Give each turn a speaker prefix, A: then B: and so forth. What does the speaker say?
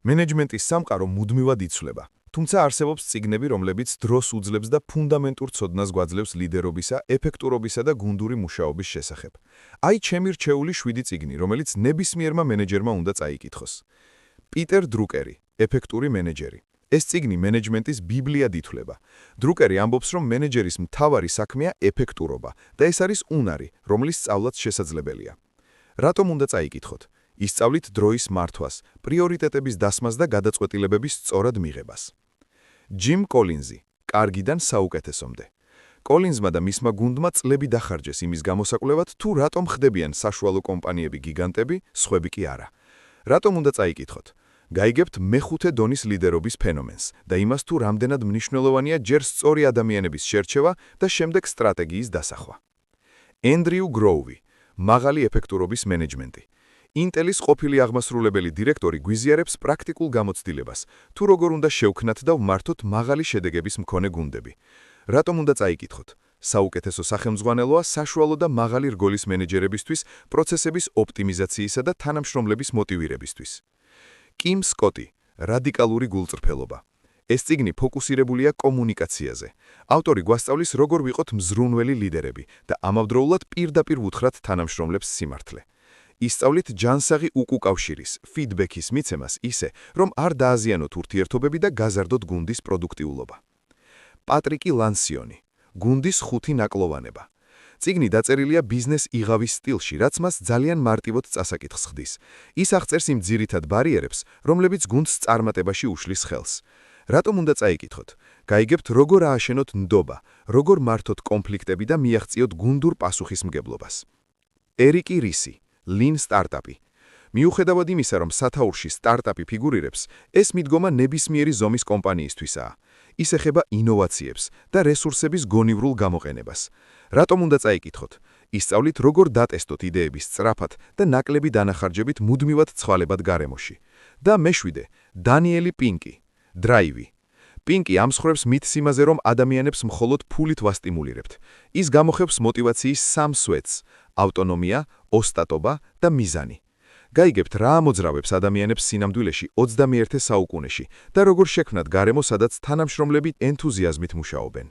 A: მენეჯმენტის სამყარო მუდმივად იცვლება, თუმცა არსებობს წიგნები, რომლებიც დროს უძლებს და ფუნდამენტურ ცოდნას გვაძლევს ლიდერობისა, ეფექტურობისა და გუნდური მუშაობის შესახებ. აი ჩემი რჩეული 7 წიგნი, რომელიც ნებისმიერმა მენეჯერმა უნდა წაიკითხოს. პიტერ დრუკერი, ეფექტური მენეჯერი. ეს წიგნი მენეჯმენტის ბიბლიად ითვლება. დრუკერი ამბობს, რომ მენეჯერის მთავარი საქმეა ეფექტურობა და ეს არის უნარი, რომლის სწავლაც შესაძლებელია. რატომ უნდა წაიკითხოთ? ისწავლით დროის მართვას, პრიორიტეტების დასმას და გადაწყვეტილებების სწორად მიღებას. ჯიმ კოლინზი, კარგიდან საუკეთესომდე. კოლინზმა და მისმა გუნდმა წლები დახარჯეს იმის გამოსაკვლევად, თუ რატომ ხდებიან საშუალო კომპანიები გიგანტები, სხვები კი არა. რატომ უნდა წაიკითხოთ? გაიგებთ მეხუთე დონის ლიდერობის ფენომენს და იმას, თუ რამდენად მნიშვნელოვანია ჯერ სწორი ადამიანების შერჩევა და შემდეგ სტრატეგიის დასახვა. ენდრიუ გროუვი, მაღალი ეფექტურობის მენეჯმენტი. ინტელის ყოფილი აღმასრულებელი დირექტორი გვიზიარებს პრაქტიკულ გამოცდილებას, თუ როგორ უნდა შევქნათ და ვმართოთ მაღალი შედეგების მქონე გუნდები. რატომ უნდა წაიკითხოთ? საუკეთესო სახელმძღვანელოა საშუალო და მაღალი რგოლის მენეჯერებისთვის, პროცესების ოპტიმიზაციისა და თანამშრომლების მოტივირებისთვის. კიმ სკოტი, რადიკალური გულწრფელობა. ეს წიგნი ფოკუსირებულია კომუნიკაციაზე. ავტორი გვასწავლის, როგორ ვიყოთ მზრუნველი ლიდერები და ამავდროულად პირდაპირ ვუთხრათ თანამშრომლებს სიმართლე. ისწავლით ჯანსაღი უკუკავშირის, ფიდბექის მიცემას ისე, რომ არ დააზიანოთ ურთიერთობები და გაზარდოთ გუნდის პროდუქტიულობა. პატრიკი ლანსიონი, გუნდის 5 ნაკლოვანება. წიგნი დაწერილია ბიზნეს იღავის სტილში, რაც მას ძალიან მარტივად წასაკითხს ხდის. ის აღწერს იმ ძირითად ბარიერებს, რომლებიც გუნდს წარმატებაში უშლის ხელს. რატომ უნდა წაიკითხოთ? გაიგებთ, როგორ ააშენოთ ნდობა, როგორ მართოთ კონფლიქტები და მიაღწიოთ გუნდურ პასუხისმგებლობას. ერიკი რისი, ლინ სტარტაპი. მიუხედავად იმისა, რომ სათაურში სტარტაპი ფიგურირებს, ეს მიდგომა ნებისმიერი ზომის კომპანიისთვისაა. ის ეხება ინოვაციებს და რესურსების გონივრულ გამოყენებას. რატომ უნდა წაიკითხოთ? ისწავლით, როგორ დატესტოთ იდეების სწრაფად და ნაკლები დანახარჯებით მუდმივად ცვალებად გარემოში. და მე-7, დანიელი პინკი, დრაივი. პინკი ამსხრევს მითს იმაზე, რომ ადამიანებს მხოლოდ ფულით ვასტიმულირებთ. ის გამოხევს მოტივაციის 3 სვეტს: ავტონომია, ოსტატობა და მიზანი. გაიგებთ, რა ამოძრავებს ადამიანებს სინამდვილეში 21 საუკუნეში და როგორ შექმნათ გარემო, სადაც თანამშრომლები ენთუზიაზმით მუშაობენ.